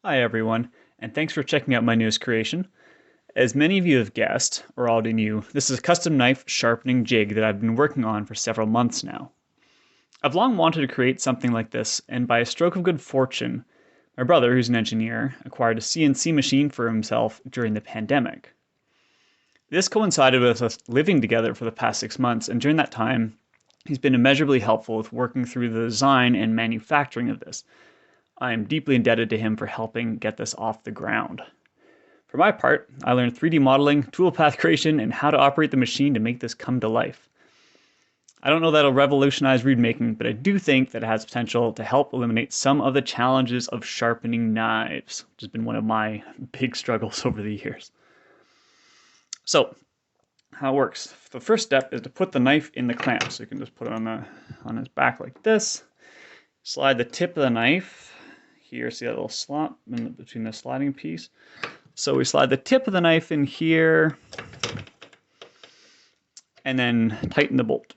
Hi everyone, and thanks for checking out my newest creation. As many of you have guessed, or already knew, this is a custom knife sharpening jig that I've been working on for several months now. I've long wanted to create something like this, and by a stroke of good fortune, my brother, who's an engineer, acquired a CNC machine for himself during the pandemic. This coincided with us living together for the past 6 months, and during that time, he's been immeasurably helpful with working through the design and manufacturing of this. I am deeply indebted to him for helping get this off the ground. For my part, I learned 3D modeling, toolpath creation, and how to operate the machine to make this come to life. I don't know that it'll revolutionize reed making, but I do think that it has potential to help eliminate some of the challenges of sharpening knives, which has been one of my big struggles over the years. So, how it works. The first step is to put the knife in the clamp. So you can just put it on his back like this. Slide the tip of the knife here. See that little slot in between the sliding piece? So we slide the tip of the knife in here and then tighten the bolt.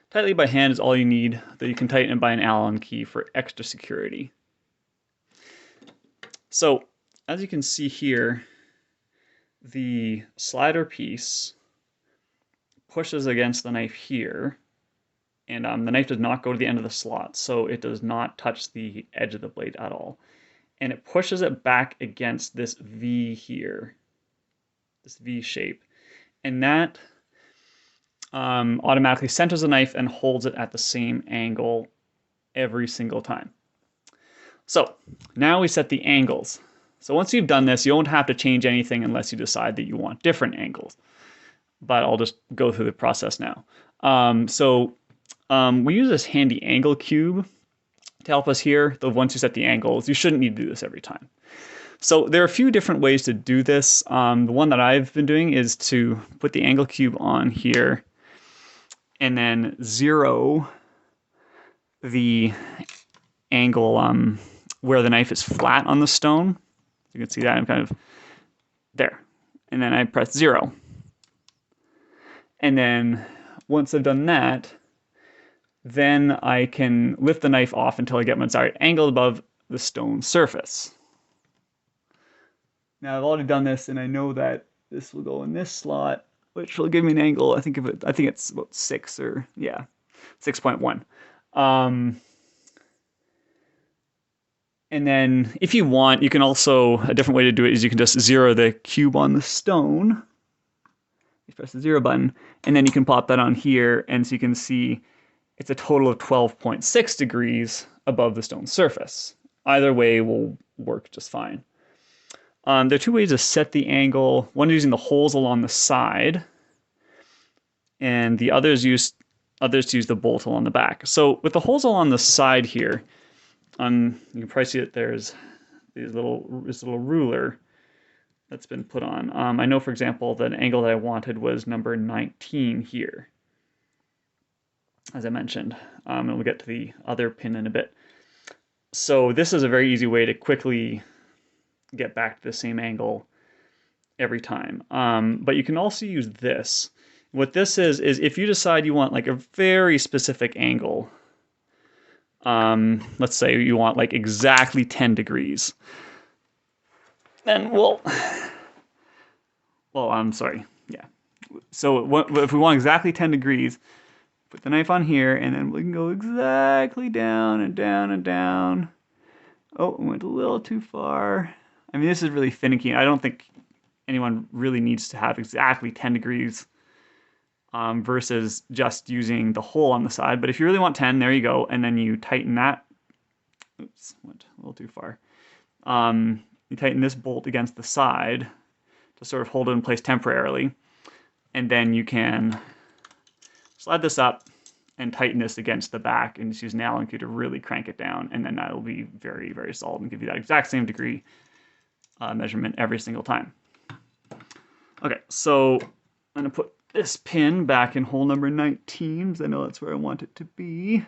Tightly by hand is all you need, though you can tighten it by an Allen key for extra security. So, as you can see here, the slider piece pushes against the knife here, and the knife does not go to the end of the slot, so it does not touch the edge of the blade at all. And it pushes it back against this V here, this V shape, and that automatically centers the knife and holds it at the same angle every single time. So now we set the angles. So once you've done this, you won't have to change anything unless you decide that you want different angles. But I'll just go through the process now. We use this handy angle cube to help us here. Though once you set the angles, you shouldn't need to do this every time. So there are a few different ways to do this. The one that I've been doing is to put the angle cube on here and then zero the angle where the knife is flat on the stone. You can see that I'm kind of there. And then I press 0. And then once I've done that, then I can lift the knife off until I get my desired angle above the stone surface. Now I've already done this, and I know that this will go in this slot, which will give me an angle. I think it's about 6 or 6.1. And then if you want, you can also, a different way to do it is you can just zero the cube on the stone. You press the 0 button, and then you can pop that on here, and so you can see it's a total of 12.6 degrees above the stone surface. Either way will work just fine. There are two ways to set the angle. One is using the holes along the side, and the others to use the bolt along the back. So with the holes along the side here, you can probably see that there's this little ruler that's been put on. I know, for example, that an angle that I wanted was number 19 here, as I mentioned, and we'll get to the other pin in a bit. So this is a very easy way to quickly get back to the same angle every time. But you can also use this. What this is if you decide you want like a very specific angle, let's say you want like exactly 10 degrees, then so if we want exactly 10 degrees, put the knife on here, and then we can go exactly down and down and down. Oh, it went a little too far. I mean, this is really finicky. I don't think anyone really needs to have exactly 10 degrees versus just using the hole on the side. But if you really want 10, there you go. And then you tighten that. Oops, went a little too far. You tighten this bolt against the side to sort of hold it in place temporarily. And then you can slide this up and tighten this against the back and just use an Allen key to really crank it down. And then that'll be very, very solid and give you that exact same degree measurement every single time. Okay, so I'm going to put this pin back in hole number 19, because I know that's where I want it to be.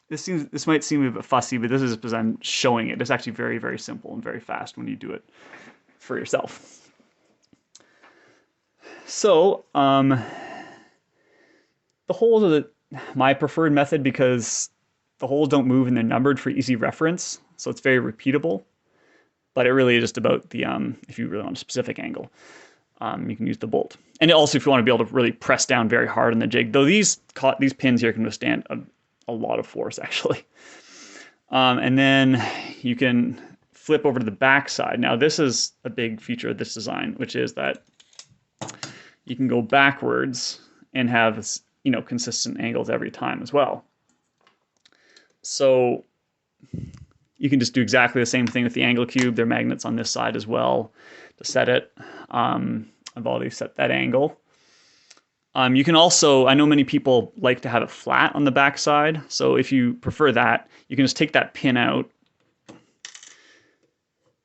This might seem a bit fussy, but this is because I'm showing it. It's actually very, very simple and very fast when you do it for yourself. So, the holes are my preferred method because the holes don't move and they're numbered for easy reference, so it's very repeatable. But it really is just about the, if you really want a specific angle, you can use the bolt. And also if you want to be able to really press down very hard on the jig, though these pins here can withstand a lot of force actually. And then you can flip over to the back side. Now this is a big feature of this design, which is that you can go backwards and have, you know, consistent angles every time as well. So you can just do exactly the same thing with the angle cube. There are magnets on this side as well to set it. I've already set that angle. You can also, I know many people like to have it flat on the back side. So if you prefer that, you can just take that pin out,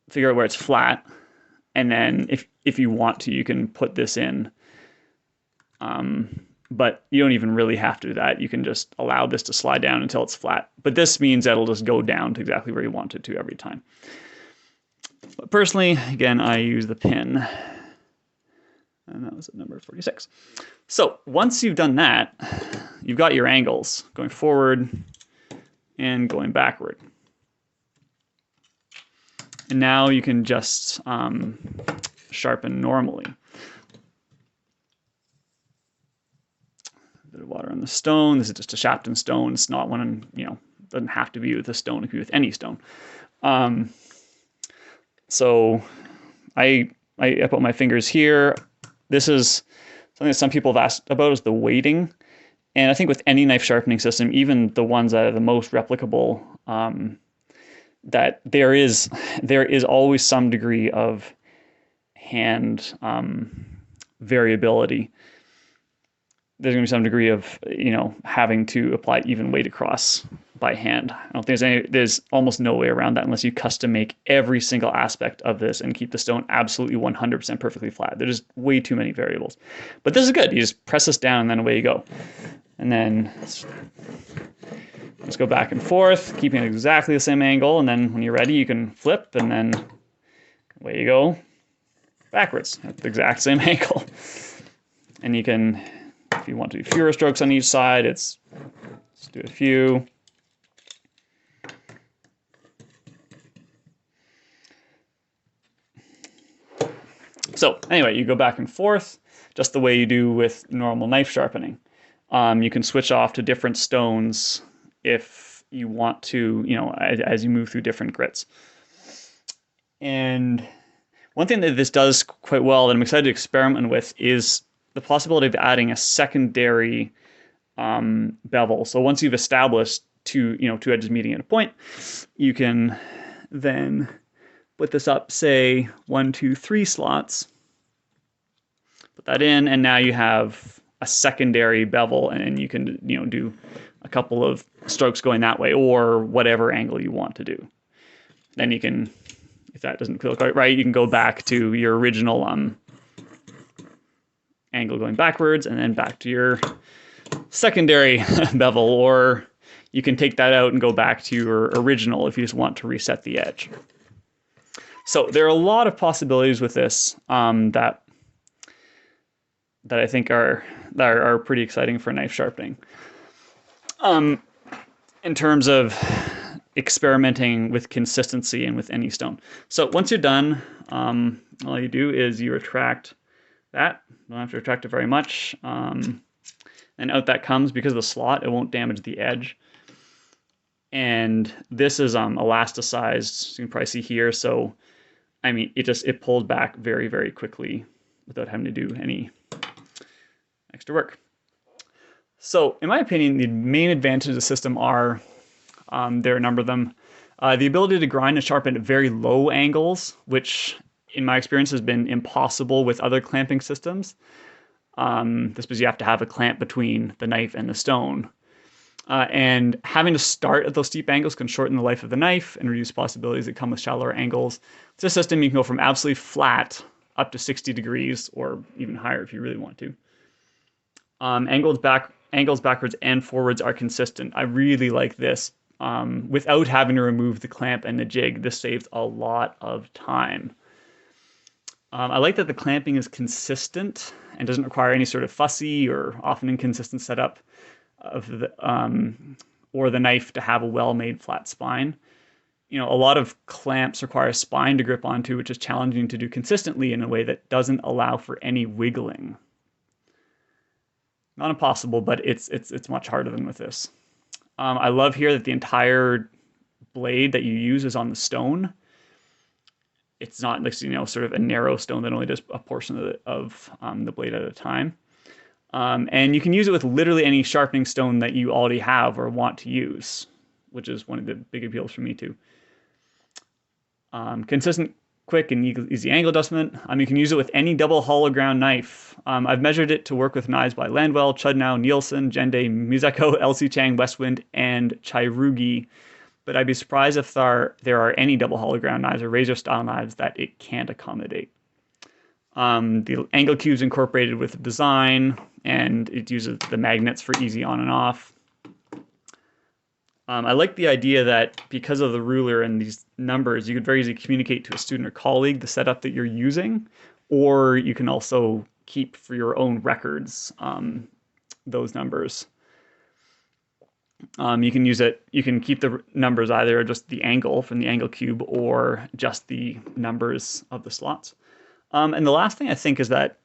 figure out where it's flat, and then if you want to, you can put this in. But you don't even really have to do that. You can just allow this to slide down until it's flat. But this means that it'll just go down to exactly where you want it to every time. But personally, again, I use the pin. And that was at number 46. So once you've done that, you've got your angles going forward and going backward. And now you can just sharpen normally. A bit of water on the stone. This is just a Shapton stone. It's not one, you know, doesn't have to be with a stone. It can be with any stone. So I put my fingers here. This is something that some people have asked about, is the weighting. And I think with any knife sharpening system, even the ones that are the most replicable, that there is always some degree of hand variability. There's going to be some degree of, you know, having to apply even weight across by hand. I don't think there's almost no way around that unless you custom make every single aspect of this and keep the stone absolutely 100% perfectly flat. There's just way too many variables. But this is good. You just press this down and then away you go. And then let's go back and forth, keeping it exactly the same angle. And then when you're ready, you can flip and then away you go backwards at the exact same angle. And you can, if you want to do fewer strokes on each side, let's do a few. So anyway, you go back and forth just the way you do with normal knife sharpening. You can switch off to different stones if you want to, you know, as you move through different grits. And one thing that this does quite well that I'm excited to experiment with is the possibility of adding a secondary bevel. So once you've established two edges meeting at a point, you can then put this up, say 1, 2, 3 slots. Put that in, and now you have a secondary bevel, and you can, you know, do a couple of strokes going that way, or whatever angle you want to do. Then you can, if that doesn't feel quite right, you can go back to your original angle going backwards, and then back to your secondary bevel, or you can take that out and go back to your original if you just want to reset the edge. So there are a lot of possibilities with this that I think are pretty exciting for knife sharpening. In terms of experimenting with consistency and with any stone. So once you're done, all you do is you retract that. Don't have to retract it very much. And out that comes. Because of the slot, it won't damage the edge. And this is elasticized, you can probably see here. So I mean, it pulls back very, very quickly without having to do any extra work. So in my opinion, the main advantages of the system are, there are a number of them. The ability to grind and sharpen at very low angles, which in my experience has been impossible with other clamping systems. This because you have to have a clamp between the knife and the stone. And having to start at those steep angles can shorten the life of the knife and reduce possibilities that come with shallower angles. With this system, you can go from absolutely flat up to 60 degrees or even higher if you really want to. Angles backwards and forwards are consistent. I really like this. Without having to remove the clamp and the jig, this saves a lot of time. I like that the clamping is consistent and doesn't require any sort of fussy or often inconsistent setup. of the or the knife to have a well-made flat spine. A lot of clamps require a spine to grip onto, which is challenging to do consistently in a way that doesn't allow for any wiggling. Not impossible, but it's much harder than with this. I love here that the entire blade that you use is on the stone. It's not like sort of a narrow stone that only does a portion of the blade at a time. And you can use it with literally any sharpening stone that you already have or want to use, which is one of the big appeals for me too. Consistent, quick, and easy angle adjustment. You can use it with any double hollow ground knife. I've measured it to work with knives by Landwell, Chudnow, Nielsen, Jende, Mizako, LC Chang, Westwind, and Chairugi. But I'd be surprised if there are any double hollow ground knives or razor style knives that it can't accommodate. The angle cube's incorporated with the design, and it uses the magnets for easy on and off. I like the idea that because of the ruler and these numbers, you could very easily communicate to a student or colleague the setup that you're using, or you can also keep for your own records those numbers. You can use it. You can keep the numbers either just the angle from the angle cube or just the numbers of the slots. And the last thing I think is that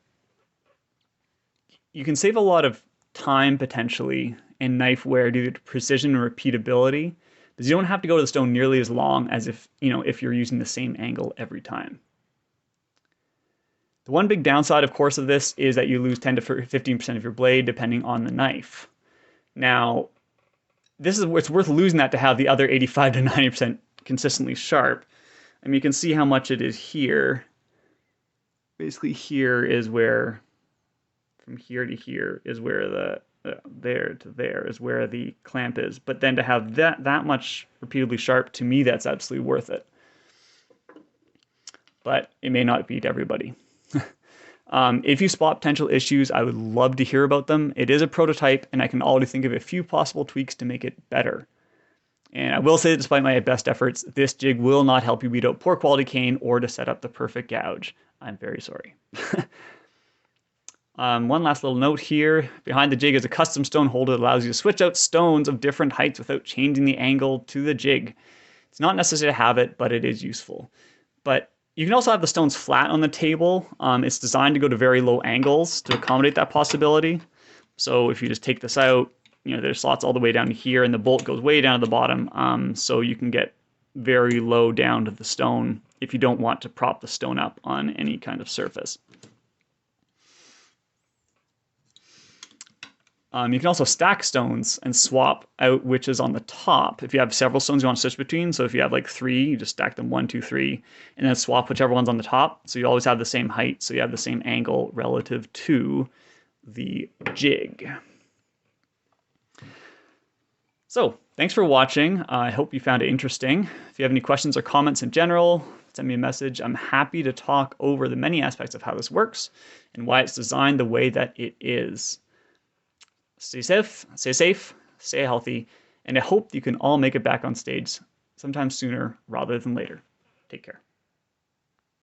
you can save a lot of time potentially in knife wear due to precision and repeatability, because you don't have to go to the stone nearly as long as if you're using the same angle every time. The one big downside, of course, of this is that you lose 10 to 15% of your blade depending on the knife. Now, this is it's worth losing that to have the other 85 to 90% consistently sharp. You can see how much it is here. Basically, here is where, from here to here is where the there to there is where the clamp is. But then to have that much repeatedly sharp, to me, that's absolutely worth it. But it may not be to everybody. If you spot potential issues, I would love to hear about them. It is a prototype, and I can already think of a few possible tweaks to make it better. And I will say that despite my best efforts, this jig will not help you beat out poor quality cane or to set up the perfect gouge. I'm very sorry. One last little note here. Behind the jig is a custom stone holder that allows you to switch out stones of different heights without changing the angle to the jig. It's not necessary to have it, but it is useful. But you can also have the stones flat on the table. It's designed to go to very low angles to accommodate that possibility. So if you just take this out, there's slots all the way down to here, and the bolt goes way down to the bottom. So you can get very low down to the stone if you don't want to prop the stone up on any kind of surface. You can also stack stones and swap out which is on the top. If you have several stones you want to switch between, so if you have like 3, you just stack them 1, 2, 3, and then swap whichever one's on the top. So you always have the same height, so you have the same angle relative to the jig. So thanks for watching. I hope you found it interesting. If you have any questions or comments in general, send me a message. I'm happy to talk over the many aspects of how this works and why it's designed the way that it is. Stay safe, stay healthy, and I hope you can all make it back on stage sometime sooner rather than later. Take care.